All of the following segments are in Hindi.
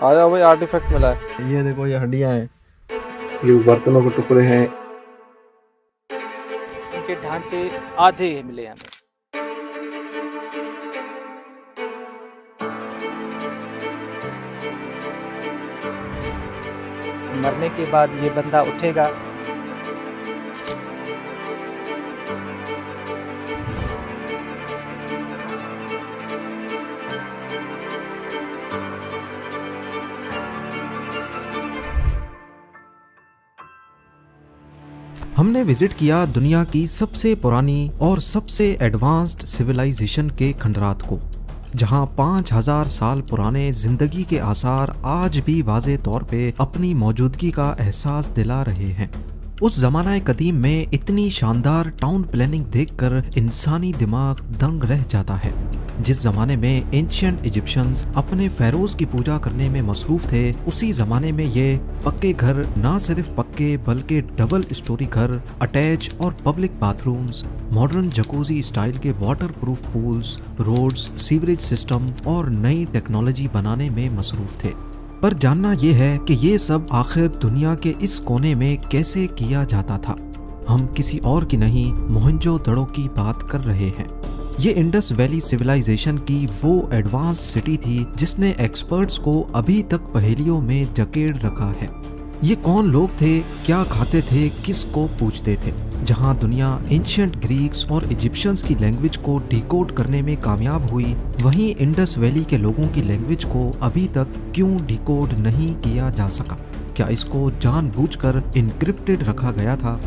आ जाओ भाई, आर्टिफैक्ट मिला है। ये देखो, ये हड्डियां हैं, ये बर्तनों के टुकड़े हैं। इनके ढांचे आधे मिले हमें। मरने के बाद ये बंदा उठेगा। हमने विजिट किया दुनिया की सबसे पुरानी और सबसे एडवांस्ड सिविलाइजेशन के खंडरात को, जहां 5000 साल पुराने जिंदगी के आसार आज भी वाज़े तौर पे अपनी मौजूदगी का एहसास दिला रहे हैं। उस ज़माना कदीम में इतनी शानदार टाउन प्लानिंग देखकर इंसानी दिमाग दंग रह जाता है। जिस ज़माने में एंशिएंट इजिप्शियंस अपने फ़ैरोज़ की पूजा करने में मसरूफ़ थे, उसी ज़माने में ये पक्के घर ना सिर्फ पक्के बल्कि डबल स्टोरी घर, अटैच और public bathrooms, modern jacuzzi style के waterproof pools, roads, sewerage system और नई टेक्नोलॉजी बनाने में मसरूफ़ थे। पर जानना ये है कि ये सब आखिर दुनिया के इस कोने में कैसे किया जाता था। हम किसी और की नहीं, मोहनजोदड़ो की बात कर रहे हैं। ये इंडस वैली सिविलाइजेशन की वो एडवांस्ड सिटी थी जिसने एक्सपर्ट्स को अभी तक पहेलियों में जकेड़ रखा है। ये कौन लोग थे, क्या खाते थे, किसको पूछते थे? जहां दुनिया एंशिएंट ग्रीक्स और इजिप्शियंस की लैंग्वेज को डिकोड करने में कामयाब हुई, वहीं इंडस वैली के लोगों की लैंग्वेज को अभी तक क्यों डिकोड नहीं किया जा सका? क्या इसको जानबूझकर इनक्रिप्टेड रखा गया था?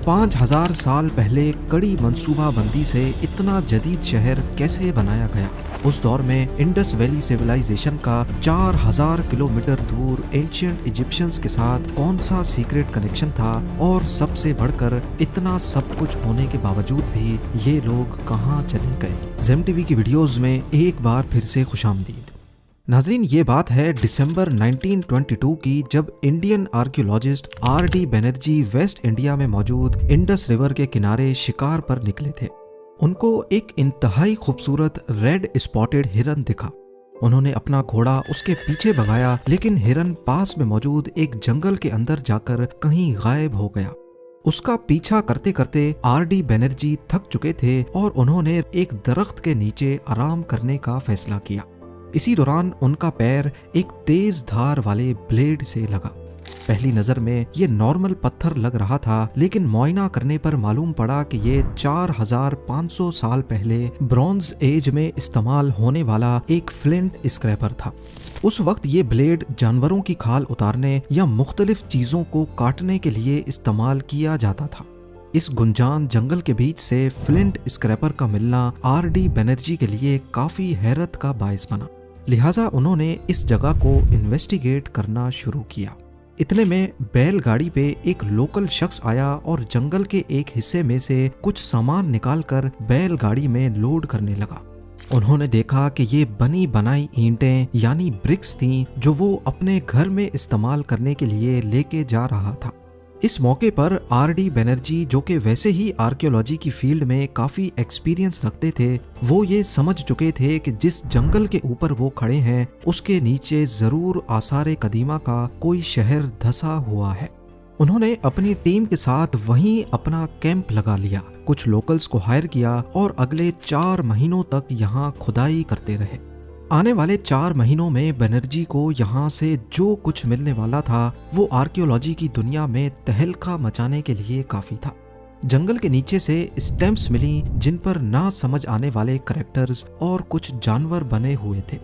5000 साल पहले कड़ी मंसूबाबंदी से इतना जदीद शहर कैसे बनाया गया? उस दौर में इंडस वैली सिविलाइजेशन का 4000 किलोमीटर दूर एंशिएंट इजिप्शियंस के साथ कौन सा सीक्रेट कनेक्शन था? और सबसे बढ़कर इतना सब कुछ होने के बावजूद भी ये लोग कहाँ चले गए? ज़ेम टीवी की वीडियोस में एक बार फिर से खुशामदीद। नाजरीन, ये बात है दिसंबर 1922 की, जब Indian archaeologist RD. Banerjee waste India में मौजूद इंडस रिवर के किनारे शिकार पर निकले थे। उनको एक इंतहाई खूबसूरत रेड स्पॉटेड हिरन दिखा। उन्होंने अपना घोड़ा उसके पीछे भगाया, लेकिन हिरन पास में मौजूद एक जंगल के अंदर जाकर कहीं गायब हो गया। उसका पीछा करते करते आर.डी. बनर्जी थक चुके थे और उन्होंने एक दरख्त के नीचे आराम करने का फैसला किया। इसी दौरान उनका पैर एक तेज धार वाले ब्लेड से लगा। पहली नजर में ये नॉर्मल पत्थर लग रहा था, लेकिन मुआयना करने पर मालूम पड़ा कि ये 4500 साल पहले ब्रॉन्ज एज में इस्तेमाल होने वाला एक फ्लिंट स्क्रैपर था। उस वक्त ये ब्लेड जानवरों की खाल उतारने या मुख्तलिफ चीजों को काटने के लिए इस्तेमाल किया जाता था। इस गुंजान जंगल के बीच से फ्लिंट स्क्रैपर का मिलना आर.डी. बनर्जी के लिए काफी हैरत का बायस बना। लिहाजा उन्होंने इस जगह को इन्वेस्टिगेट करना शुरू किया। इतने में बैलगाड़ी पे एक लोकल शख्स आया और जंगल के एक हिस्से में से कुछ सामान निकालकर बैलगाड़ी में लोड करने लगा। उन्होंने देखा कि ये बनी बनाई ईंटें यानी ब्रिक्स थीं, जो वो अपने घर में इस्तेमाल करने के लिए लेके जा रहा था। इस मौके पर आर.डी. बनर्जी, जो कि वैसे ही आर्कियोलॉजी की फील्ड में काफ़ी एक्सपीरियंस रखते थे, वो ये समझ चुके थे कि जिस जंगल के ऊपर वो खड़े हैं उसके नीचे ज़रूर आसारे कदीमा का कोई शहर धसा हुआ है। उन्होंने अपनी टीम के साथ वहीं अपना कैंप लगा लिया, कुछ लोकल्स को हायर किया और अगले 4 महीनों तक यहाँ खुदाई करते रहे। आने वाले 4 महीनों में बनर्जी को यहाँ से जो कुछ मिलने वाला था वो आर्कियोलॉजी की दुनिया में तहलका मचाने के लिए काफ़ी था। जंगल के नीचे से स्टैम्प्स मिली जिन पर ना समझ आने वाले कैरेक्टर्स और कुछ जानवर बने हुए थे।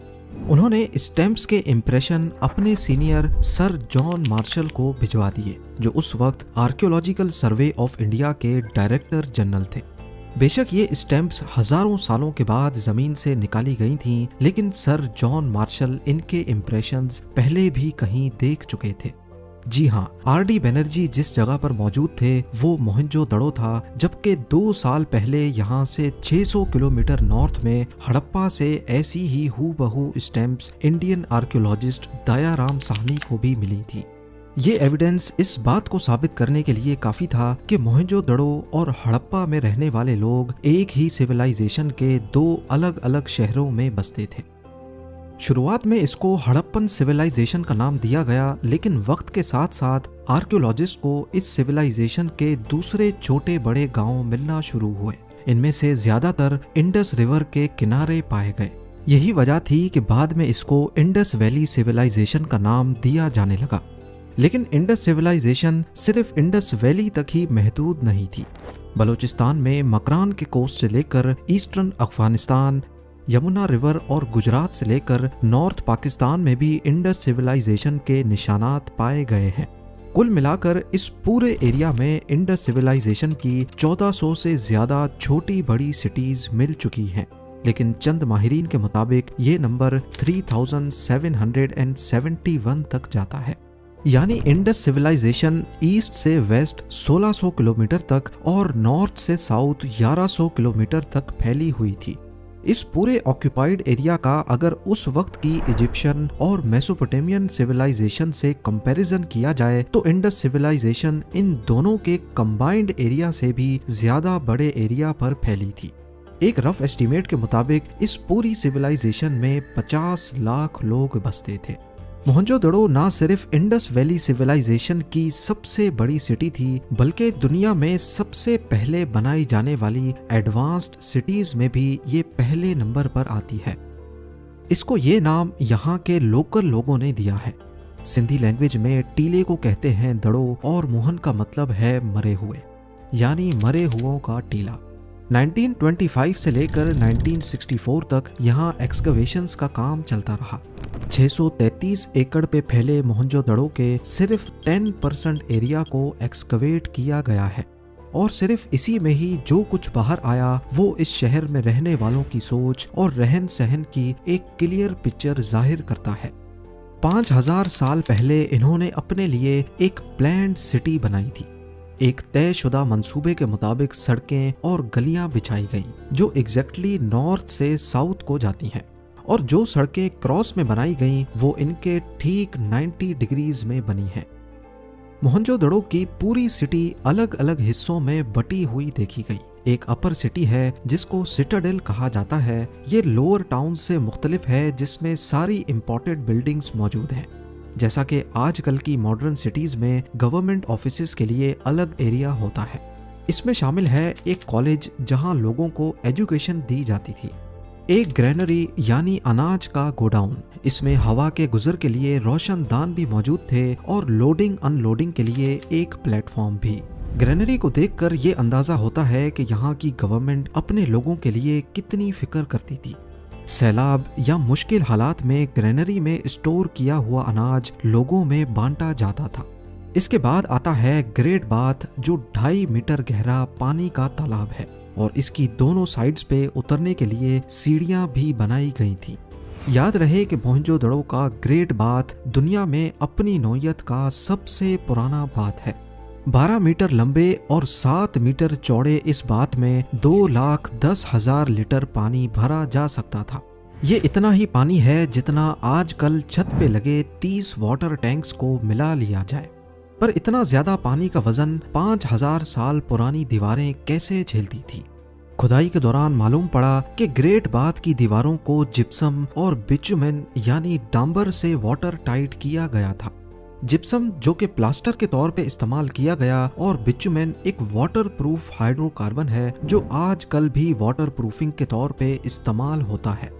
उन्होंने स्टैम्प्स के इम्प्रेशन अपने सीनियर सर जॉन मार्शल को भिजवा दिए, जो उस वक्त आर्कियोलॉजिकल सर्वे ऑफ इंडिया के डायरेक्टर जनरल थे। बेशक ये स्टैम्प्स हजारों सालों के बाद जमीन से निकाली गई थीं, लेकिन सर जॉन मार्शल इनके इम्प्रेशंस पहले भी कहीं देख चुके थे। जी हाँ, आर.डी. बनर्जी जिस जगह पर मौजूद थे वो मोहनजोदड़ो था, जबकि 2 साल पहले यहाँ से 600 किलोमीटर नॉर्थ में हड़प्पा से ऐसी ही हूबहू stamps Indian archaeologist Dayaram Sahni को भी मिली थी। ये एविडेंस इस बात को साबित करने के लिए काफी था कि मोहनजोदड़ो और हड़प्पा में रहने वाले लोग एक ही सिविलाइजेशन के दो अलग अलग शहरों में बसते थे। शुरुआत में इसको हड़प्पन सिविलाइजेशन का नाम दिया गया, लेकिन वक्त के साथ साथ आर्कियोलॉजिस्ट को इस सिविलाइजेशन के दूसरे छोटे बड़े गांव मिलना शुरू हुए। इनमें से ज्यादातर इंडस रिवर के किनारे पाए गए। यही वजह थी कि बाद में इसको इंडस वैली सिविलाइजेशन का नाम दिया जाने लगा। लेकिन इंडस सिविलाइजेशन सिर्फ इंडस वैली तक ही महदूद नहीं थी। बलूचिस्तान में मकरान के कोस्ट से लेकर ईस्टर्न अफगानिस्तान, यमुना रिवर और गुजरात से लेकर नॉर्थ पाकिस्तान में भी इंडस सिविलाइजेशन के निशानात पाए गए हैं। कुल मिलाकर इस पूरे एरिया में इंडस सिविलाइजेशन की 1400 से ज्यादा छोटी बड़ी सिटीज मिल चुकी हैं, लेकिन चंद माहिरीन के मुताबिक ये नंबर 3771 तक जाता है। यानी इंडस सिविलाइजेशन ईस्ट से वेस्ट 1600 किलोमीटर तक और नॉर्थ से साउथ 1100 किलोमीटर तक फैली हुई थी। इस पूरे ऑक्यूपाइड एरिया का अगर उस वक्त की इजिप्शियन और मेसोपोटामियन सिविलाइजेशन से कंपैरिजन किया जाए तो इंडस सिविलाइजेशन इन दोनों के कंबाइंड एरिया से भी ज्यादा बड़े एरिया पर फैली थी। एक रफ एस्टीमेट के मुताबिक इस पूरी सिविलाइजेशन में 50 लाख लोग बसते थे। मोहनजोदड़ो ना सिर्फ इंडस वैली सिविलाइजेशन की सबसे बड़ी सिटी थी, बल्कि दुनिया में सबसे पहले बनाई जाने वाली एडवांस्ड सिटीज में भी ये पहले नंबर पर आती है। इसको ये नाम यहाँ के लोकल लोगों ने दिया है। सिंधी लैंग्वेज में टीले को कहते हैं दड़ो और मोहन का मतलब है मरे हुए, यानी मरे हुओं का टीला। 1925 से लेकर 1964 तक यहाँ एक्सकवेशंस का काम चलता रहा। 633 एकड़ पे फैले मोहनजोदड़ो के सिर्फ 10% एरिया को एक्सकवेट किया गया है और सिर्फ इसी में ही जो कुछ बाहर आया वो इस शहर में रहने वालों की सोच और रहन सहन की एक क्लियर पिक्चर जाहिर करता है। 5000 साल पहले इन्होंने अपने लिए एक प्लान्ड सिटी बनाई थी। एक तयशुदा मंसूबे के मुताबिक सड़कें और गलियां बिछाई गई जो एग्जैक्टली नॉर्थ से साउथ को जाती हैं, और जो सड़कें क्रॉस में बनाई गईं वो इनके ठीक 90 डिग्रीज में बनी हैं। मोहनजोदड़ो की पूरी सिटी अलग अलग हिस्सों में बटी हुई देखी गई। एक अपर सिटी है जिसको सिटाडेल कहा जाता है। ये लोअर टाउन से मुख्तलिफ है, जिसमें सारी इंपॉर्टेंट बिल्डिंग्स मौजूद हैं। जैसा कि आजकल की मॉडर्न सिटीज में गवर्नमेंट ऑफिसेज के लिए अलग एरिया होता है। इसमें शामिल है एक कॉलेज जहां लोगों को एजुकेशन दी जाती थी, एक ग्रेनरी यानी अनाज का गोडाउन, इसमें हवा के गुजर के लिए रोशनदान भी मौजूद थे और लोडिंग अनलोडिंग के लिए एक प्लेटफॉर्म भी। ग्रेनरी को देखकर ये अंदाजा होता है कि यहाँ की गवर्नमेंट अपने लोगों के लिए कितनी फिक्र करती थी। सैलाब या मुश्किल हालात में ग्रेनरी में स्टोर किया हुआ अनाज लोगों में बांटा जाता था। इसके बाद आता है ग्रेट बाथ, जो 2.5 मीटर गहरा पानी का तालाब है और इसकी दोनों साइड्स पे उतरने के लिए सीढ़ियां भी बनाई गई थी। याद रहे कि मोहनजोदड़ो का ग्रेट बाथ दुनिया में अपनी नौयत का सबसे पुराना बाथ है। 12 मीटर लंबे और 7 मीटर चौड़े इस बाथ में 2,10,000 लीटर पानी भरा जा सकता था। ये इतना ही पानी है जितना आजकल छत पे लगे 30 वाटर टैंक्स को मिला लिया जाए। पर इतना ज्यादा पानी का वजन 5000 साल पुरानी दीवारें कैसे झेलती थी? खुदाई के दौरान मालूम पड़ा कि ग्रेट बाथ की दीवारों को जिप्सम और बिचुमेन यानी डांबर से वाटर टाइट किया गया था। जिप्सम जो कि प्लास्टर के तौर पे इस्तेमाल किया गया और बिचुमेन एक वाटर प्रूफ हाइड्रोकार्बन है जो आजकल भी वाटर प्रूफिंग के तौर पे इस्तेमाल होता है।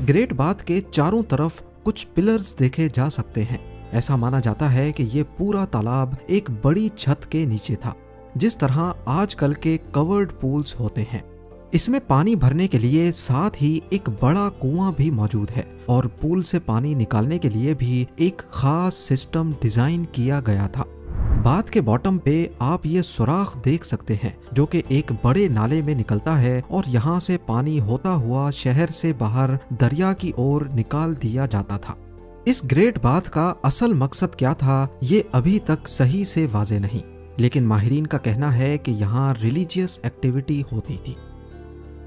ग्रेट बाथ के चारों तरफ कुछ पिलर्स देखे जा सकते हैं। ऐसा माना जाता है कि ये पूरा तालाब एक बड़ी छत के नीचे था, जिस तरह आजकल के कवर्ड पूल्स होते हैं। इसमें पानी भरने के लिए साथ ही एक बड़ा कुआं भी मौजूद है और पूल से पानी निकालने के लिए भी एक खास सिस्टम डिजाइन किया गया था। बाथ के बॉटम पे आप ये सुराख देख सकते हैं जो कि एक बड़े नाले में निकलता है और यहाँ से पानी होता हुआ शहर से बाहर दरिया की ओर निकाल दिया जाता था। इस ग्रेट बाथ का असल मकसद क्या था ये अभी तक सही से वाज़ेह नहीं, लेकिन माहिरीन का कहना है कि यहाँ रिलीजियस एक्टिविटी होती थी।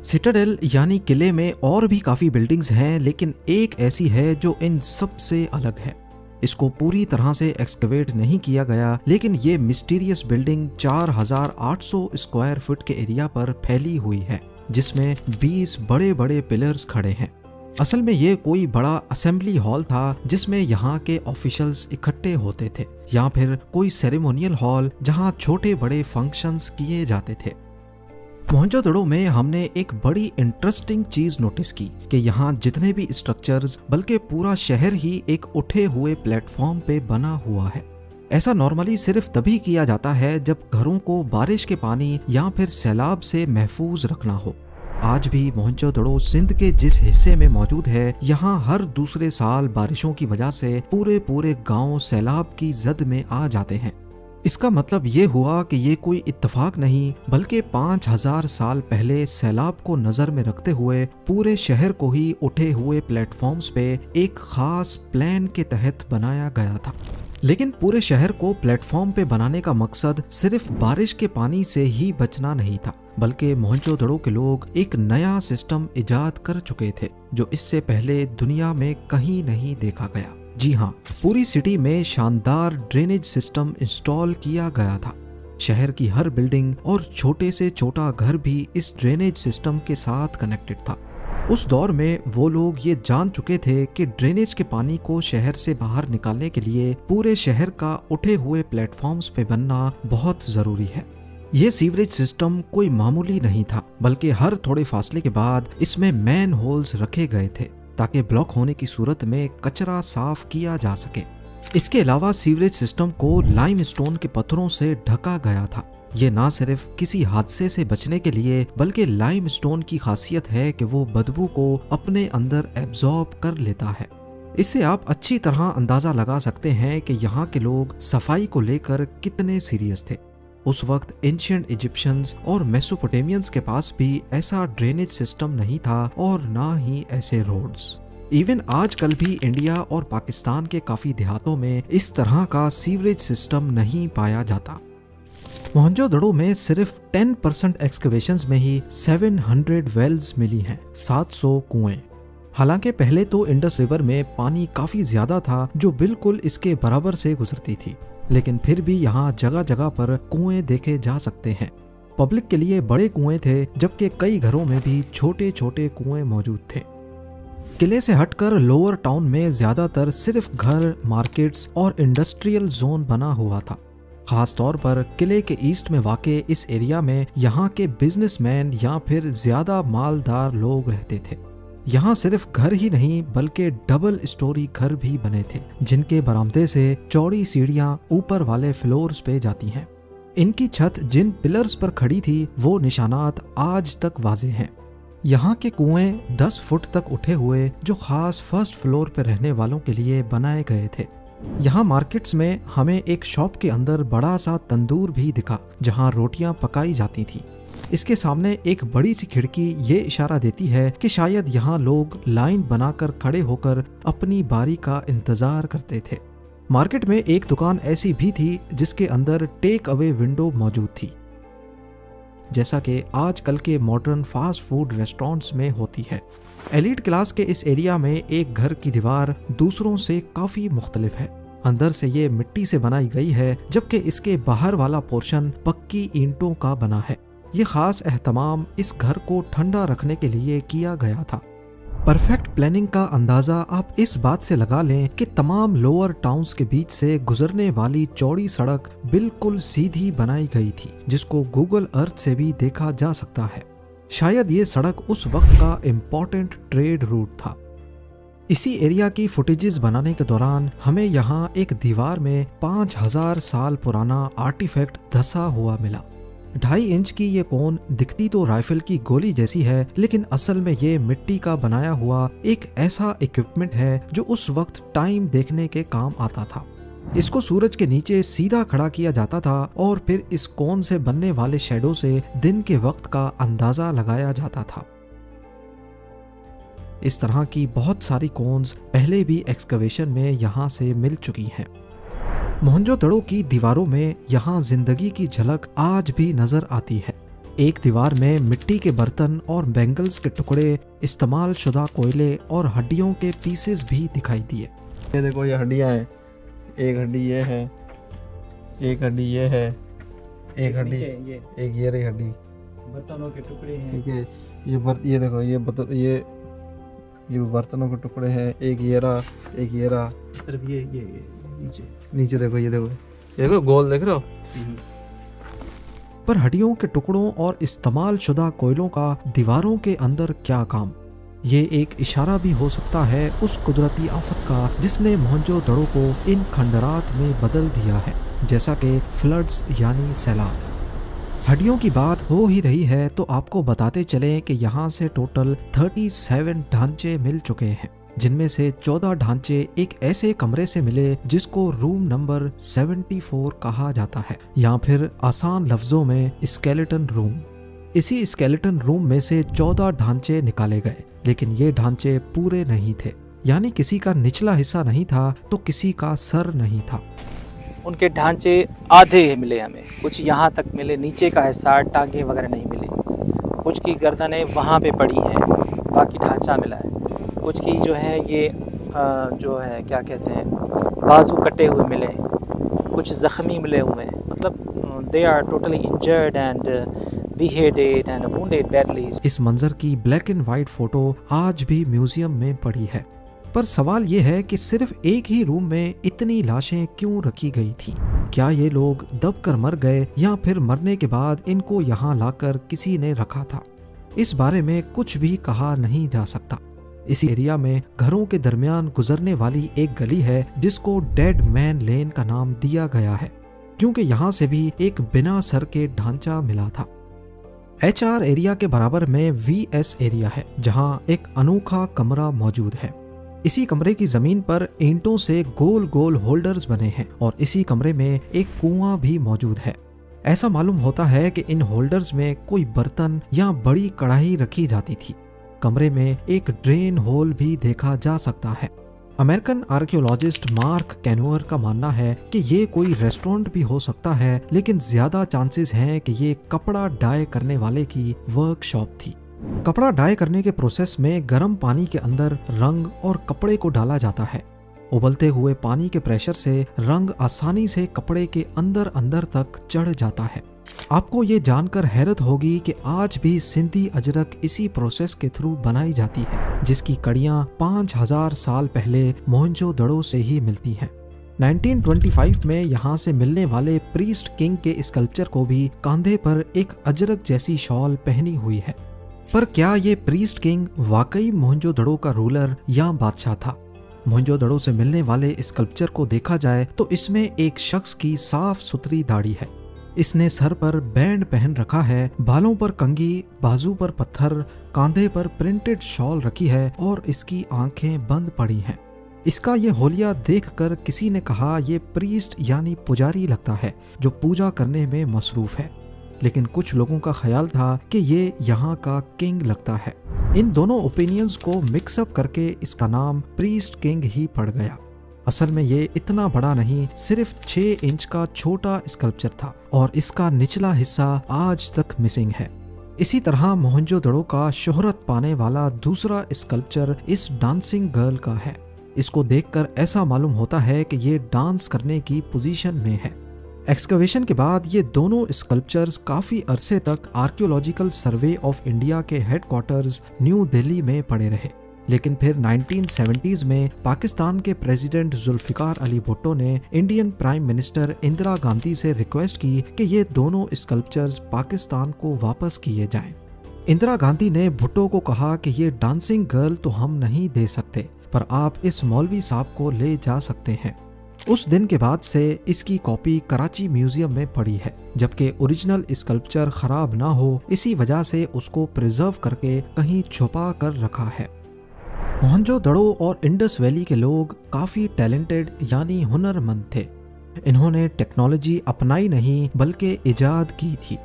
सिटाडेल यानी किले में और भी काफ़ी बिल्डिंग्स हैं, लेकिन एक ऐसी है जो इन सब से अलग है। इसको पूरी तरह से एक्सकवेट नहीं किया गया, लेकिन ये मिस्टीरियस बिल्डिंग 4800 स्क्वायर फुट के एरिया पर फैली हुई है, जिसमें 20 बड़े बड़े पिलर्स खड़े हैं। असल में ये कोई बड़ा असेंबली हॉल था जिसमें यहाँ के ऑफिशियल्स इकट्ठे होते थे, या फिर कोई सेरेमोनियल हॉल जहाँ छोटे बड़े फंक्शंस किए जाते थे। मोहनजोदड़ो में हमने एक बड़ी इंटरेस्टिंग चीज नोटिस की कि यहाँ जितने भी स्ट्रक्चर्स, बल्कि पूरा शहर ही एक उठे हुए प्लेटफॉर्म पे बना हुआ है। ऐसा नॉर्मली सिर्फ तभी किया जाता है जब घरों को बारिश के पानी या फिर सैलाब से महफूज रखना हो। आज भी मोहनजोदड़ो सिंध के जिस हिस्से में मौजूद है, यहाँ हर दूसरे साल बारिशों की वजह से पूरे गांव सैलाब की जद में आ जाते हैं। इसका मतलब ये हुआ कि ये कोई इत्तेफाक नहीं, बल्कि 5000 साल पहले सैलाब को नजर में रखते हुए पूरे शहर को ही उठे हुए प्लेटफॉर्म्स पे एक खास प्लान के तहत बनाया गया था। लेकिन पूरे शहर को प्लेटफॉर्म पे बनाने का मकसद सिर्फ बारिश के पानी से ही बचना नहीं था, बल्कि मोहनजोदड़ो के लोग एक नया सिस्टम इजाद कर चुके थे जो इससे पहले दुनिया में कहीं नहीं देखा गया। जी हाँ, पूरी सिटी में शानदार ड्रेनेज सिस्टम इंस्टॉल किया गया था। शहर की हर बिल्डिंग और छोटे से छोटा घर भी इस ड्रेनेज सिस्टम के साथ कनेक्टेड था। उस दौर में वो लोग ये जान चुके थे कि ड्रेनेज के पानी को शहर से बाहर निकालने के लिए पूरे शहर का उठे हुए प्लेटफॉर्म्स पे बनना बहुत जरूरी है। ये सीवरेज सिस्टम कोई मामूली नहीं था, बल्कि हर थोड़े फासले के बाद इसमें मैन होल्स रखे गए थे ताकि ब्लॉक होने की सूरत में कचरा साफ किया जा सके। इसके अलावा सीवरेज सिस्टम को लाइमस्टोन के पत्थरों से ढका गया था। ये ना सिर्फ किसी हादसे से बचने के लिए, बल्कि लाइमस्टोन की खासियत है कि वो बदबू को अपने अंदर एब्जॉर्ब कर लेता है। इससे आप अच्छी तरह अंदाजा लगा सकते हैं कि यहाँ के लोग सफाई को लेकर कितने सीरियस थे। उस वक्त एंशिएंट इजिप्शियंस और मेसोपोटामियंस के पास भी ऐसा ड्रेनेज सिस्टम नहीं था और ना ही ऐसे रोड्स। इवन आजकल भी इंडिया और पाकिस्तान के काफी देहातों में इस तरह का सीवरेज सिस्टम नहीं पाया जाता। मोहनजोदड़ो में सिर्फ 10% एक्सकवेशंस में ही 700 वेल्स मिली हैं, 700 कुएं। हालांकि पहले तो इंडस रिवर में पानी काफी ज्यादा था जो बिल्कुल इसके बराबर से गुजरती थी, लेकिन फिर भी यहाँ जगह जगह पर कुएं देखे जा सकते हैं। पब्लिक के लिए बड़े कुएं थे, जबकि कई घरों में भी छोटे छोटे कुएं मौजूद थे। किले से हटकर लोअर टाउन में ज्यादातर सिर्फ घर, मार्केट्स और इंडस्ट्रियल जोन बना हुआ था। खास तौर पर किले के ईस्ट में वाक़े इस एरिया में यहाँ के बिजनेसमैन या फिर ज्यादा मालदार लोग रहते थे। यहाँ सिर्फ घर ही नहीं बल्कि डबल स्टोरी घर भी बने थे, जिनके बरामदे से चौड़ी सीढ़ियाँ ऊपर वाले फ्लोर्स पे जाती हैं। इनकी छत जिन पिलर्स पर खड़ी थी वो निशानात आज तक वाजे हैं। यहाँ के कुएं 10 फुट तक उठे हुए जो खास फर्स्ट फ्लोर पर रहने वालों के लिए बनाए गए थे। यहाँ मार्केट्स में हमें एक शॉप के अंदर बड़ा सा तंदूर भी दिखा जहाँ रोटियां पकाई जाती थी। इसके सामने एक बड़ी सी खिड़की ये इशारा देती है कि शायद यहाँ लोग लाइन बनाकर खड़े होकर अपनी बारी का इंतजार करते थे। मार्केट में एक दुकान ऐसी भी थी जिसके अंदर टेक अवे विंडो मौजूद थी, जैसा कि आजकल के मॉडर्न फास्ट फूड रेस्टोरेंट्स में होती है। एलीट क्लास के इस एरिया में एक घर की दीवार दूसरों से काफी मुख्तलिफ है। अंदर से ये मिट्टी से बनाई गई है, जबकि इसके बाहर वाला पोर्शन पक्की ईंटों का बना है। ये खास एहतमाम इस घर को ठंडा रखने के लिए किया गया था। परफेक्ट प्लानिंग का अंदाजा आप इस बात से लगा लें कि तमाम लोअर टाउन्स के बीच से गुजरने वाली चौड़ी सड़क बिल्कुल सीधी बनाई गई थी, जिसको गूगल अर्थ से भी देखा जा सकता है। शायद ये सड़क उस वक्त का इम्पोर्टेंट ट्रेड रूट था। इसी एरिया की फुटेजेस बनाने के दौरान हमें यहाँ एक दीवार में 5000 साल पुराना आर्टिफैक्ट धसा हुआ मिला। 2.5 इंच की ये कोन दिखती तो राइफल की गोली जैसी है, लेकिन असल में ये मिट्टी का बनाया हुआ एक ऐसा इक्विपमेंट है जो उस वक्त टाइम देखने के काम आता था। इसको सूरज के नीचे सीधा खड़ा किया जाता था और फिर इस कोन से बनने वाले शैडो से दिन के वक्त का अंदाजा लगाया जाता था। इस तरह की बहुत सारी कोन्स पहले भी एक्सकवेशन में यहाँ से मिल चुकी हैं। मोहनजोदड़ो की दीवारों में यहाँ जिंदगी की झलक आज भी नजर आती है। एक दीवार में मिट्टी के बर्तन और बैंगल्स के टुकड़े, इस्तेमाल शुदा कोयले और हड्डियों के पीसेस भी दिखाई दिए। ये देखो, ये हड्डियां हैं, एक हड्डी ये है, एक हड्डी ये है, एक हड्डी, ये एक ये रही हड्डी। बर्तनों के टुकड़े हैं। ठीक है, ये देखो ये बर्तनों के टुकड़े हैं। एक ये रहा, एक ये रहा। इस तरफ ये नीचे। नीचे देखो, ये देखो गोल देख रहे हो। पर हड्डियों के टुकड़ों और इस्तेमाल शुदा कोयलों का दीवारों के अंदर क्या काम? ये एक इशारा भी हो सकता है उस कुदरती आफत का जिसने मोहनजोदड़ो को इन खंडरात में बदल दिया है, जैसा कि फ्लड्स यानी सैलाब। हड्डियों की बात हो ही रही है तो आपको बताते चलें कि यहाँ से टोटल 37 ढांचे मिल चुके हैं, जिनमें से 14 ढांचे एक ऐसे कमरे से मिले जिसको रूम नंबर 74 कहा जाता है, या फिर आसान लफ्जों में स्केलेटन रूम। इसी स्केलेटन रूम में से 14 ढांचे निकाले गए, लेकिन ये ढांचे पूरे नहीं थे, यानी किसी का निचला हिस्सा नहीं था तो किसी का सर नहीं था। उनके ढांचे आधे मिले हमें, कुछ यहाँ तक मिले, नीचे का हिस्सा टांगे वगैरह नहीं मिले। कुछ की गर्दनें वहाँ पे पड़ी हैं, बाकी ढांचा मिला है। कुछ की जो है ये जो है क्या कहते हैं, बाजू कटे हुए मिले, कुछ ज़ख्मी मिले हुए हैं। मतलब they are totally injured and beheaded and wounded badly। इस मंजर की ब्लैक एंड व्हाइट फोटो आज भी म्यूजियम में पड़ी है। पर सवाल ये है कि सिर्फ एक ही रूम में इतनी लाशें क्यों रखी गई थी? क्या ये लोग दब कर मर गए या फिर मरने के बाद इनको यहाँ लाकर किसी ने रखा था? इस बारे में कुछ भी कहा नहीं जा सकता। इसी एरिया में घरों के दरमियान गुजरने वाली एक गली है जिसको डेड मैन लेन का नाम दिया गया है, क्योंकि यहाँ से भी एक बिना सर के ढांचा मिला था। HR एरिया के बराबर में VS एरिया है, जहाँ एक अनोखा कमरा मौजूद है। इसी कमरे की जमीन पर ईंटों से गोल गोल होल्डर्स बने हैं और इसी कमरे में एक कुआं भी मौजूद है। ऐसा मालूम होता है कि इन होल्डर्स में कोई बर्तन या बड़ी कढ़ाई रखी जाती थी। कमरे में एक ड्रेन होल भी देखा जा सकता है। अमेरिकन आर्कियोलॉजिस्ट मार्क कैनोअर का मानना है कि ये कोई रेस्टोरेंट भी हो सकता है, लेकिन ज्यादा चांसेस हैं कि ये कपड़ा डाई करने वाले की वर्कशॉप थी। कपड़ा डाई करने के प्रोसेस में गर्म पानी के अंदर रंग और कपड़े को डाला जाता है। उबलते हुए पानी के प्रेशर से रंग आसानी से कपड़े के अंदर अंदर तक चढ़ जाता है। आपको ये जानकर हैरत होगी कि आज भी सिंधी अजरक इसी प्रोसेस के थ्रू बनाई जाती है, जिसकी कड़ियाँ 5000 साल पहले मोहनजोदड़ो से ही मिलती हैं। 1925 में यहाँ से मिलने वाले प्रीस्ट किंग के स्कल्पचर को भी कंधे पर एक अजरक जैसी शॉल पहनी हुई है। पर क्या ये प्रीस्ट किंग वाकई मोहनजोदड़ो का रूलर या बादशाह था? मोहनजोदड़ो से मिलने वाले स्कल्पचर को देखा जाए तो इसमें एक शख्स की साफ सुथरी दाढ़ी है। इसने सर पर बैंड पहन रखा है, बालों पर कंघी, बाजू पर पत्थर, कांधे पर प्रिंटेड शॉल रखी है और इसकी आंखें बंद पड़ी हैं। इसका ये होलिया देखकर किसी ने कहा ये प्रीस्ट यानी पुजारी लगता है जो पूजा करने में मसरूफ है, लेकिन कुछ लोगों का ख्याल था कि ये यहाँ का किंग लगता है। इन दोनों ओपिनियंस को मिक्सअप करके इसका नाम प्रीस्ट किंग ही पड़ गया। असल में ये इतना बड़ा नहीं, सिर्फ 6 इंच का छोटा स्कल्पचर था और इसका निचला हिस्सा आज तक मिसिंग है। इसी तरह मोहनजोदड़ो का शोहरत पाने वाला दूसरा स्कल्पचर इस डांसिंग गर्ल का है। इसको देखकर ऐसा मालूम होता है कि ये डांस करने की पोजीशन में है। एक्सकवेशन के बाद ये दोनों स्कल्पचर्स काफी अरसे तक आर्कियोलॉजिकल सर्वे ऑफ इंडिया के हेडक्वार्टर्स न्यू दिल्ली में पड़े रहे, लेकिन फिर 1970s में पाकिस्तान के प्रेसिडेंट जुल्फिकार अली भुट्टो ने Indian prime minister Indira Gandhi से रिक्वेस्ट की कि ये दोनों स्कल्पचर्स पाकिस्तान को वापस किए जाएं। इंदिरा गांधी ने भुट्टो को कहा कि ये डांसिंग गर्ल तो हम नहीं दे सकते, पर आप इस मौलवी साहब को ले जा सकते हैं। उस दिन के बाद से इसकी कॉपी कराची म्यूजियम में पड़ी है, जबकि ओरिजिनल स्कल्पचर खराब ना हो इसी वजह से उसको प्रिजर्व करके कहीं छुपा कर रखा है। मोहनजोदड़ो और इंडस वैली के लोग काफी टैलेंटेड यानी हुनरमंद थे। इन्होंने टेक्नोलॉजी अपनाई नहीं बल्कि इजाद की थी।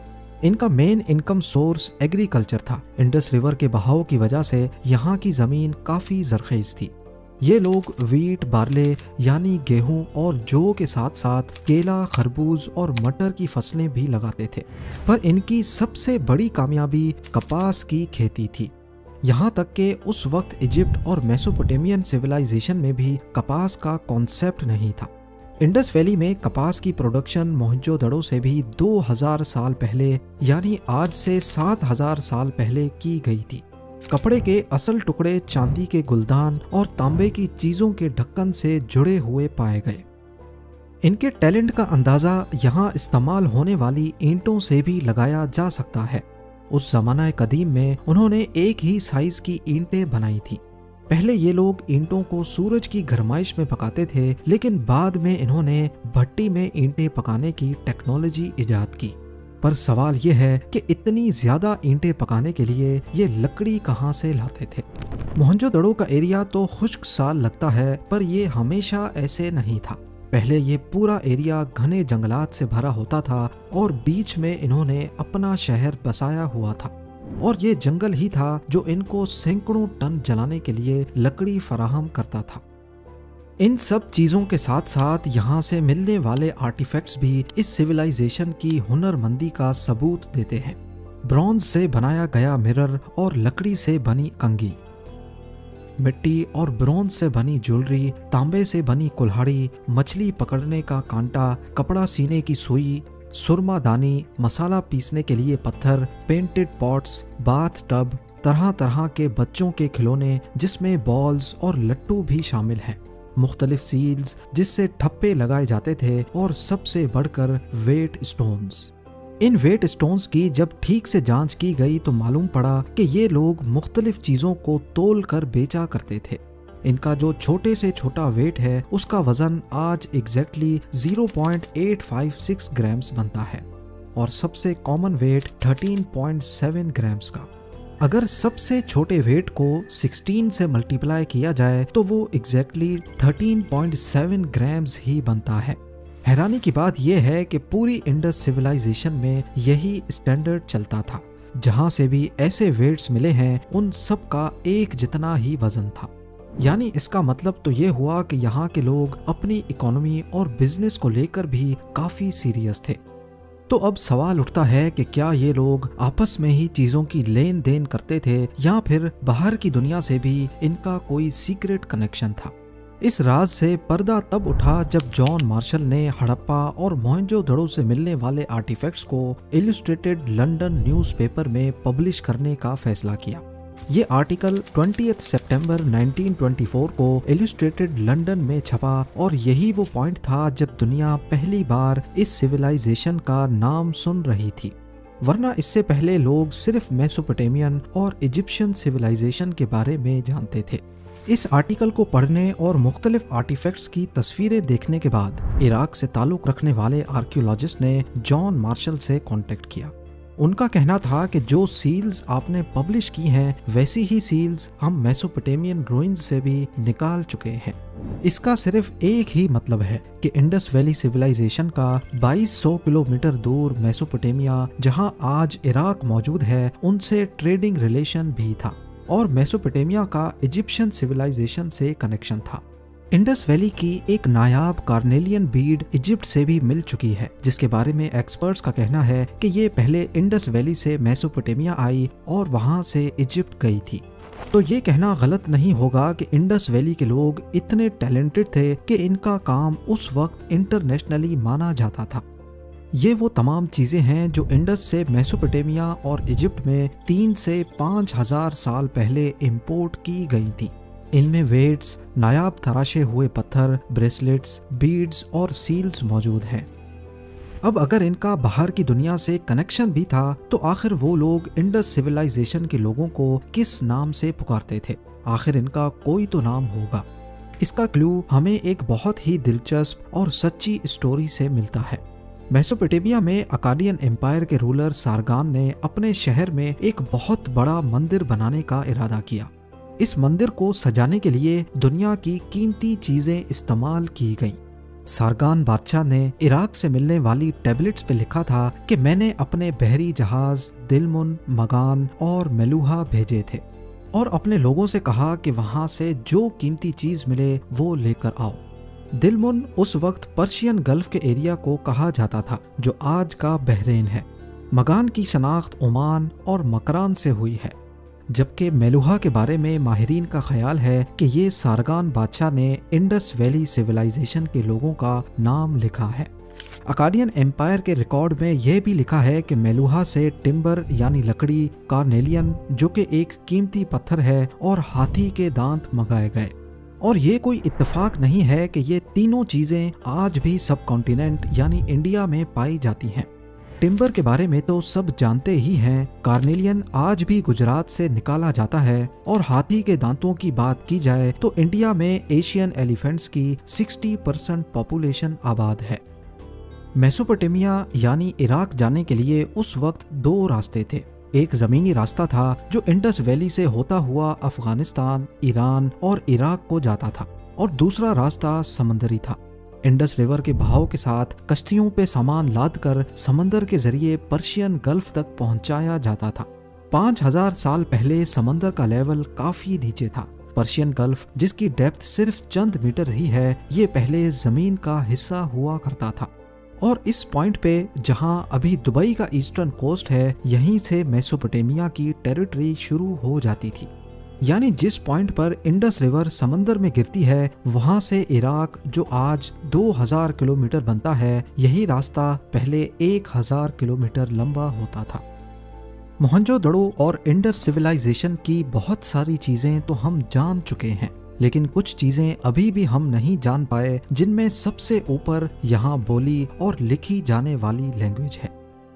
इनका मेन इनकम सोर्स एग्रीकल्चर था। इंडस रिवर के बहाव की वजह से यहाँ की जमीन काफी जरखेज थी। ये लोग वीट, बार्ले यानी गेहूं और जौ के साथ साथ केला, खरबूज और मटर की फसलें भी लगाते थे। पर इनकी सबसे बड़ी कामयाबी कपास की खेती थी। यहाँ तक कि उस वक्त इजिप्ट और मेसोपोटामियन सिविलाइजेशन में भी कपास का कॉन्सेप्ट नहीं था। इंडस वैली में कपास की प्रोडक्शन मोहनजोदड़ो से भी 2000 साल पहले यानी आज से 7000 साल पहले की गई थी। कपड़े के असल टुकड़े चांदी के गुलदान और तांबे की चीजों के ढक्कन से जुड़े हुए पाए गए। इनके टैलेंट का अंदाजा यहाँ इस्तेमाल होने वाली ईंटों से भी लगाया जा सकता है। उस जमाना कदीम में उन्होंने एक ही साइज की ईंटें बनाई थी। पहले ये लोग ईंटों को सूरज की गरमाइश में पकाते थे, लेकिन बाद में इन्होंने भट्टी में ईंटें पकाने की टेक्नोलॉजी इजाद की। पर सवाल ये है कि इतनी ज्यादा ईंटें पकाने के लिए ये लकड़ी कहाँ से लाते थे। मोहनजोदड़ो का एरिया तो खुश्क साल लगता है, पर ये हमेशा ऐसे नहीं था। पहले ये पूरा एरिया घने जंगलात से भरा होता था और बीच में इन्होंने अपना शहर बसाया हुआ था, और ये जंगल ही था जो इनको सैकड़ों टन जलाने के लिए लकड़ी फराहम करता था। इन सब चीजों के साथ साथ यहाँ से मिलने वाले आर्टिफैक्ट्स भी इस सिविलाइजेशन की हुनरमंदी का सबूत देते हैं। ब्रॉन्ज से बनाया गया मिरर और लकड़ी से बनी कंघी, मिट्टी और ब्रोंज से बनी ज्वेलरी, तांबे से बनी कुल्हाड़ी, मछली पकड़ने का कांटा, कपड़ा सीने की सुई, सुरमादानी, मसाला पीसने के लिए पत्थर, पेंटेड पॉट्स, बाथ टब, तरह तरह के बच्चों के खिलौने जिसमें बॉल्स और लट्टू भी शामिल हैं, मुख्तलिफ सील्स जिससे ठप्पे लगाए जाते थे, और सबसे बढ़कर वेट स्टोन्स। इन वेट स्टोन्स की जब ठीक से जांच की गई तो मालूम पड़ा कि ये लोग मुख्तलिफ चीज़ों को तोल कर बेचा करते थे। इनका जो छोटे से छोटा वेट है उसका वजन आज एग्जैक्टली 0.856 ग्राम्स बनता है, और सबसे कॉमन वेट 13.7 ग्राम्स का। अगर सबसे छोटे वेट को 16 से मल्टीप्लाई किया जाए तो वो एग्जैक्टली 13.7 ग्राम्स ही बनता है। हैरानी की बात यह है कि पूरी इंडस सिविलाइजेशन में यही स्टैंडर्ड चलता था। जहां से भी ऐसे वेट्स मिले हैं उन सब का एक जितना ही वजन था। यानी इसका मतलब तो ये हुआ कि यहाँ के लोग अपनी इकोनॉमी और बिजनेस को लेकर भी काफी सीरियस थे। तो अब सवाल उठता है कि क्या ये लोग आपस में ही चीजों की लेन देन करते थे या फिर बाहर की दुनिया से भी इनका कोई सीक्रेट कनेक्शन था। इस राज से पर्दा तब उठा जब जॉन मार्शल ने हड़प्पा और मोहनजोदड़ो से मिलने वाले आर्टिफैक्ट्स को इलस्ट्रेटेड लंदन न्यूज़पेपर में पब्लिश करने का फैसला किया। ये आर्टिकल 20 सितंबर 1924 को इलस्ट्रेटेड लंदन में छपा, और यही वो पॉइंट था जब दुनिया पहली बार इस सिविलाइजेशन का नाम सुन रही थी। वरना इससे पहले लोग सिर्फ मेसोपोटामियन और इजिप्शियन सिविलाइजेशन के बारे में जानते थे। इस आर्टिकल को पढ़ने और मुख्तलिफ आर्टिफैक्ट्स की तस्वीरें देखने के बाद इराक से ताल्लुक़ रखने वाले आर्कियोलॉजिस्ट ने जॉन मार्शल से कांटेक्ट किया। उनका कहना था कि जो सील्स आपने पब्लिश की हैं वैसी ही सील्स हम मेसोपोटामियन रूइंस से भी निकाल चुके हैं। इसका सिर्फ एक ही मतलब है कि इंडस वैली सिविलाइजेशन का 2200 किलोमीटर दूर मेसोपोटामिया, जहां आज इराक मौजूद है, उनसे ट्रेडिंग रिलेशन भी था, और मेसोपोटामिया का इजिप्शियन सिविलाइजेशन से कनेक्शन था। इंडस वैली की एक नायाब कार्नेलियन बीड इजिप्ट से भी मिल चुकी है, जिसके बारे में एक्सपर्ट्स का कहना है कि ये पहले इंडस वैली से मेसोपोटामिया आई और वहां से इजिप्ट गई थी। तो ये कहना गलत नहीं होगा कि इंडस वैली के लोग इतने टैलेंटेड थे कि इनका काम उस वक्त इंटरनेशनली माना जाता था। ये वो तमाम चीज़ें हैं जो इंडस से मेसोपोटामिया और इजिप्ट में 3 से 5000 साल पहले इंपोर्ट की गई थी। इनमें वेट्स, नायाब तराशे हुए पत्थर, ब्रेसलेट्स, बीड्स और सील्स मौजूद हैं। अब अगर इनका बाहर की दुनिया से कनेक्शन भी था तो आखिर वो लोग इंडस सिविलाइजेशन के लोगों को किस नाम से पुकारते थे? आखिर इनका कोई तो नाम होगा। इसका क्लू हमें एक बहुत ही दिलचस्प और सच्ची स्टोरी से मिलता है। मेसोपोटामिया में अकाडियन एम्पायर के रूलर सारगान ने अपने शहर में एक बहुत बड़ा मंदिर बनाने का इरादा किया। इस मंदिर को सजाने के लिए दुनिया की कीमती चीजें इस्तेमाल की गईं। सारगान बादशाह ने इराक से मिलने वाली टैबलेट्स पे लिखा था कि मैंने अपने बहरी जहाज दिलमुन, मगान और मेलूहा भेजे थे और अपने लोगों से कहा कि वहां से जो कीमती चीज मिले वो लेकर आओ। दिलमुन उस वक्त पर्शियन गल्फ के एरिया को कहा जाता था जो आज का बहरेन है। मगान की शनाख्त ओमान और मकरान से हुई है। जबकि मेलुहा के बारे में माहिरीन का ख्याल है कि ये सारगान बादशाह ने इंडस वैली सिविलाइजेशन के लोगों का नाम लिखा है। अकाडियन एम्पायर के रिकॉर्ड में यह भी लिखा है कि मेलुहा से टिम्बर यानी लकड़ी, कार्नेलियन जो कि एक कीमती पत्थर है, और हाथी के दांत मंगाए गए। और ये कोई इत्तेफाक नहीं है कि ये तीनों चीजें आज भी सब कॉन्टिनेंट यानी इंडिया में पाई जाती हैं। टिम्बर के बारे में तो सब जानते ही हैं, कार्नेलियन आज भी गुजरात से निकाला जाता है, और हाथी के दांतों की बात की जाए तो इंडिया में एशियन एलिफेंट्स की 60% पॉपुलेशन आबाद है। मेसोपोटामिया यानी इराक जाने के लिए उस वक्त 2 रास्ते थे। एक जमीनी रास्ता था जो इंडस वैली से होता हुआ अफगानिस्तान, ईरान और इराक को जाता था, और दूसरा रास्ता समंदरी था। इंडस रिवर के बहाव के साथ कश्तियों पे सामान लादकर समंदर के जरिए पर्शियन गल्फ तक पहुंचाया जाता था। 5000 साल पहले समंदर का लेवल काफी नीचे था। पर्शियन गल्फ, जिसकी डेप्थ सिर्फ चंद मीटर ही है, ये पहले जमीन का हिस्सा हुआ करता था। और इस पॉइंट पे जहां अभी दुबई का ईस्टर्न कोस्ट है, यहीं से मेसोपोटामिया की टेरिटरी शुरू हो जाती थी। यानी जिस पॉइंट पर इंडस रिवर समंदर में गिरती है, वहां से इराक जो आज 2000 किलोमीटर बनता है, यही रास्ता पहले 1000 किलोमीटर लंबा होता था। मोहनजोदड़ो और इंडस सिविलाइजेशन की बहुत सारी चीजें तो हम जान चुके हैं, लेकिन कुछ चीजें अभी भी हम नहीं जान पाए, जिनमें सबसे ऊपर यहाँ बोली और लिखी जाने वाली लैंग्वेज है।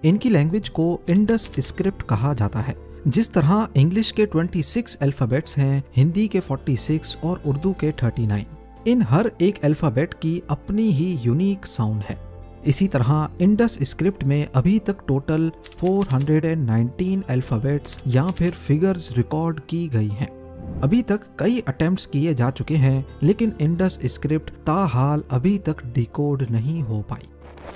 इनकी लैंग्वेज को इंडस स्क्रिप्ट कहा जाता है। जिस तरह इंग्लिश के 26 अल्फाबेट्स हैं, हिंदी के 46 और उर्दू के 39। इन हर एक अल्फाबेट की अपनी ही यूनिक साउंड है। इसी तरह इंडस स्क्रिप्ट में अभी तक टोटल 419 अल्फाबेट्स या फिर फिगर्स रिकॉर्ड की गई हैं। अभी तक कई अटेम्प्ट्स किए जा चुके हैं, लेकिन इंडस स्क्रिप्ट ताहाल अभी तक डिकोड नहीं हो पाई।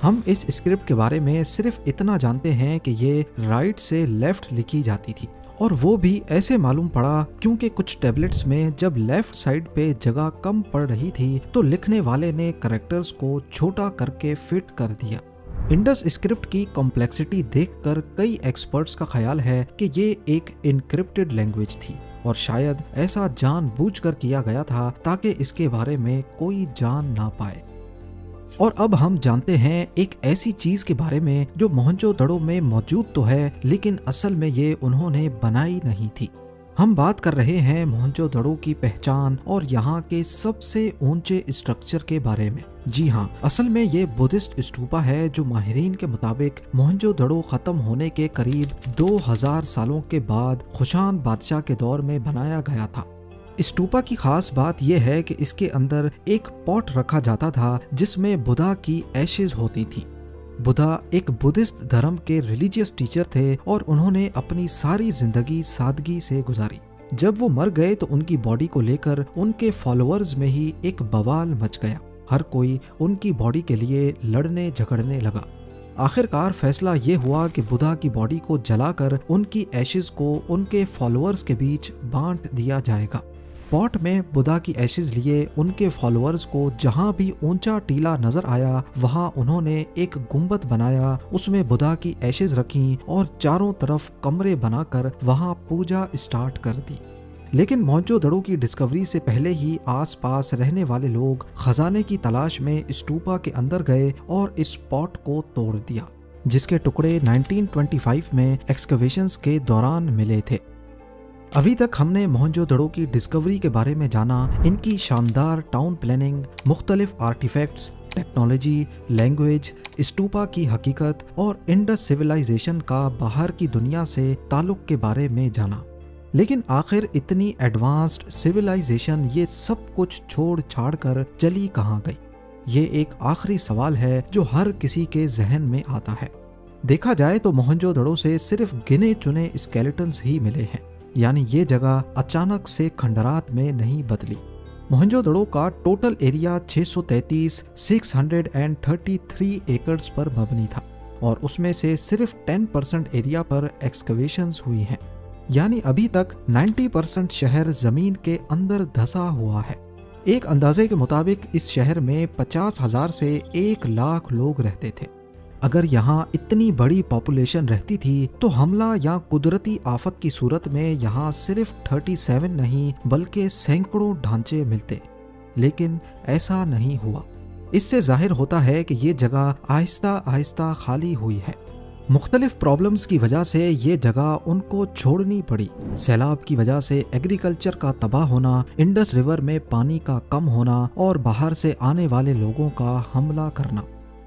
हम इस स्क्रिप्ट के बारे में सिर्फ इतना जानते हैं कि ये राइट से लेफ्ट लिखी जाती थी, और वो भी ऐसे मालूम पड़ा क्योंकि कुछ टैबलेट्स में जब लेफ्ट साइड पे जगह कम पड़ रही थी तो लिखने वाले ने कैरेक्टर्स को छोटा करके फिट कर दिया। इंडस स्क्रिप्ट की कॉम्प्लेक्सिटी देखकर कई एक्सपर्ट्स का ख्याल है कि ये एक इनक्रिप्टेड लैंग्वेज थी, और शायद ऐसा जानबूझकर किया गया था ताकि इसके बारे में कोई जान ना पाए। और अब हम जानते हैं एक ऐसी चीज के बारे में जो मोहनजोदड़ो में मौजूद तो है, लेकिन असल में ये उन्होंने बनाई नहीं थी। हम बात कर रहे हैं मोहनजोदड़ो की पहचान और यहाँ के सबसे ऊंचे स्ट्रक्चर के बारे में। जी हाँ, असल में ये बुद्धिस्ट स्तूपा है जो माहिरीन के मुताबिक मोहनजोदड़ो खत्म होने के करीब 2000 सालों के बाद खुशान बादशाह के दौर में बनाया गया था। स्तूपा की खास बात यह है कि इसके अंदर एक पॉट रखा जाता था जिसमें बुद्धा की एशेज होती थी। बुद्धा एक बुद्धिस्ट धर्म के रिलीजियस टीचर थे और उन्होंने अपनी सारी जिंदगी सादगी से गुजारी। जब वो मर गए तो उनकी बॉडी को लेकर उनके फॉलोअर्स में ही एक बवाल मच गया। हर कोई उनकी बॉडी के लिए लड़ने झगड़ने लगा। आखिरकार फैसला ये हुआ कि बुद्धा की बॉडी को जलाकर उनकी एशेज को उनके फॉलोअर्स के बीच बांट दिया जाएगा। पॉट में बुद्धा की एशेज लिए उनके फॉलोअर्स को जहां भी ऊंचा टीला नजर आया वहां उन्होंने एक गुंबद बनाया, उसमें बुद्धा की एशेज रखी और चारों तरफ कमरे बनाकर वहां पूजा स्टार्ट कर दी। लेकिन मोहनजोदड़ो की डिस्कवरी से पहले ही आसपास रहने वाले लोग खजाने की तलाश में स्तूपा के अंदर गए और इस पॉट को तोड़ दिया, जिसके टुकड़े 1925 में एक्सकवेशंस के दौरान मिले थे। अभी तक हमने मोहनजोदड़ो की डिस्कवरी के बारे में जाना, इनकी शानदार टाउन प्लानिंग, मुख्तलिफ आर्टिफैक्ट्स, टेक्नोलॉजी, लैंग्वेज, स्तूपा की हकीकत और इंडस सिविलाइजेशन का बाहर की दुनिया से ताल्लुक के बारे में जाना। लेकिन आखिर इतनी एडवांस्ड सिविलाइजेशन ये सब कुछ छोड़ छाड़ कर चली कहाँ गई? ये एक आखिरी सवाल है जो हर किसी के जहन में आता है। देखा जाए तो मोहनजोदड़ो से सिर्फ गिने चुने स्केलेटन्स ही मिले हैं, यानी ये जगह अचानक से खंडरात में नहीं बदली। मोहनजोदड़ो का टोटल एरिया 633 एकड़्स पर मबनी था और उसमें से सिर्फ 10% एरिया पर एक्सकवेशंस हुई हैं। यानी अभी तक 90% शहर जमीन के अंदर धंसा हुआ है। एक अंदाजे के मुताबिक इस शहर में 50,000 से 1 लाख लोग रहते थे। अगर यहाँ इतनी बड़ी पॉपुलेशन रहती थी तो हमला या कुदरती आफत की सूरत में यहाँ सिर्फ 37 नहीं बल्कि सैकड़ों ढांचे मिलते, लेकिन ऐसा नहीं हुआ। इससे जाहिर होता है कि ये जगह आहिस्ता आहिस्ता खाली हुई है। मुख्तलिफ प्रॉब्लम्स की वजह से ये जगह उनको छोड़नी पड़ी। सैलाब की वजह से एग्रीकल्चर का तबाह होना, इंडस रिवर में पानी का कम होना और बाहर से आने वाले लोगों का हमला करना।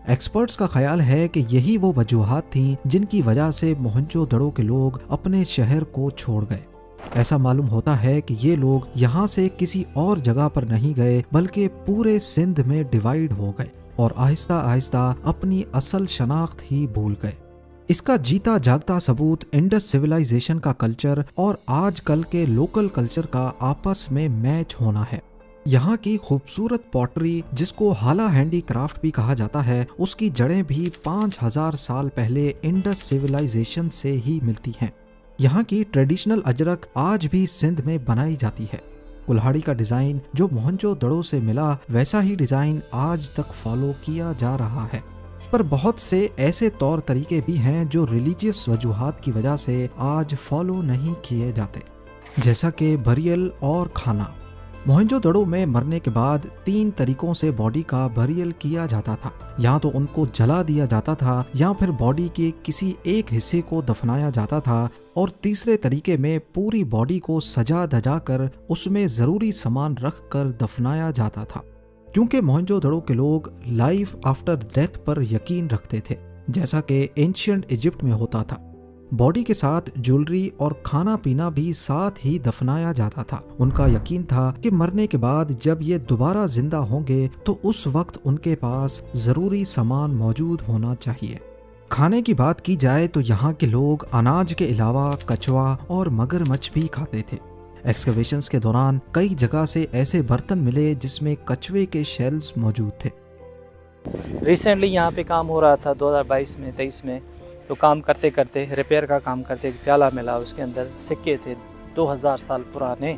एक्सपर्ट्स का ख्याल है कि यही वो वजूहात थीं जिनकी वजह से मोहनजोदड़ो के लोग अपने शहर को छोड़ गए। ऐसा मालूम होता है कि ये लोग यहाँ से किसी और जगह पर नहीं गए बल्कि पूरे सिंध में डिवाइड हो गए और आहिस्ता आहिस्ता अपनी असल शनाख्त ही भूल गए। इसका जीता जागता सबूत इंडस सिविलाइजेशन का कल्चर और आजकल के लोकल कल्चर का आपस में मैच होना है। यहाँ की खूबसूरत पॉटरी, जिसको हाला हैंडीक्राफ्ट भी कहा जाता है, उसकी जड़ें भी 5000 साल पहले इंडस सिविलाइजेशन से ही मिलती हैं। यहाँ की ट्रेडिशनल अजरक आज भी सिंध में बनाई जाती है। कुल्हाड़ी का डिजाइन जो मोहनजोदड़ो से मिला, वैसा ही डिजाइन आज तक फॉलो किया जा रहा है। पर बहुत से ऐसे तौर तरीके भी हैं जो रिलीजियस वजूहात की वजह से आज फॉलो नहीं किए जाते, जैसा कि बरियल और खाना। मोहनजोदड़ो में मरने के बाद 3 तरीकों से बॉडी का बरियल किया जाता था। या तो उनको जला दिया जाता था, या फिर बॉडी के किसी एक हिस्से को दफनाया जाता था, और तीसरे तरीके में पूरी बॉडी को सजा धजा कर उसमें ज़रूरी सामान रख कर दफनाया जाता था। क्योंकि मोहनजोदड़ो के लोग लाइफ आफ्टर डेथ पर यकीन रखते थे, जैसा कि एंशिएंट इजिप्ट में होता था। बॉडी के साथ ज्वेलरी और खाना पीना भी साथ ही दफनाया जाता था। उनका यकीन था कि मरने के बाद जब ये दोबारा जिंदा होंगे तो उस वक्त उनके पास ज़रूरी सामान मौजूद होना चाहिए। खाने की बात की जाए तो यहाँ के लोग अनाज के अलावा कछुआ और मगरमच्छ भी खाते थे। एक्सकवेशंस के दौरान कई जगह से ऐसे बर्तन मिले जिसमें कछुए के शेल्स मौजूद थे। रिसेंटली यहाँ पे काम हो रहा था 2022 में 23 में, तो काम करते करते रिपेयर का काम करते एक प्याला मिला, उसके अंदर सिक्के थे 2000 साल पुराने।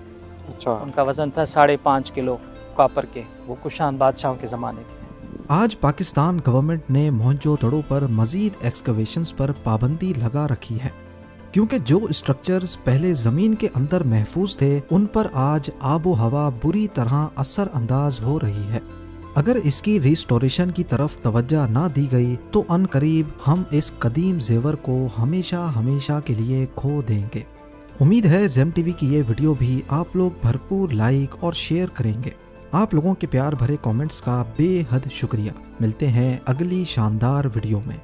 अच्छा। उनका वज़न था 5.5 किलो कॉपर के, वो कुशान बादशाहों के ज़माने के। आज पाकिस्तान गवर्नमेंट ने मोहनजोदड़ो पर मजीद एक्सकवेशंस पर पाबंदी लगा रखी है, क्योंकि जो स्ट्रक्चर्स पहले ज़मीन के अंदर महफूज थे उन पर आज आबो हवा बुरी तरह असर अंदाज हो रही है। अगर इसकी रिस्टोरेशन की तरफ तवज्जो ना दी गई तो अनकरीब हम इस कदीम जेवर को हमेशा हमेशा के लिए खो देंगे। उम्मीद है ज़ेम टीवी की ये वीडियो भी आप लोग भरपूर लाइक और शेयर करेंगे। आप लोगों के प्यार भरे कमेंट्स का बेहद शुक्रिया। मिलते हैं अगली शानदार वीडियो में।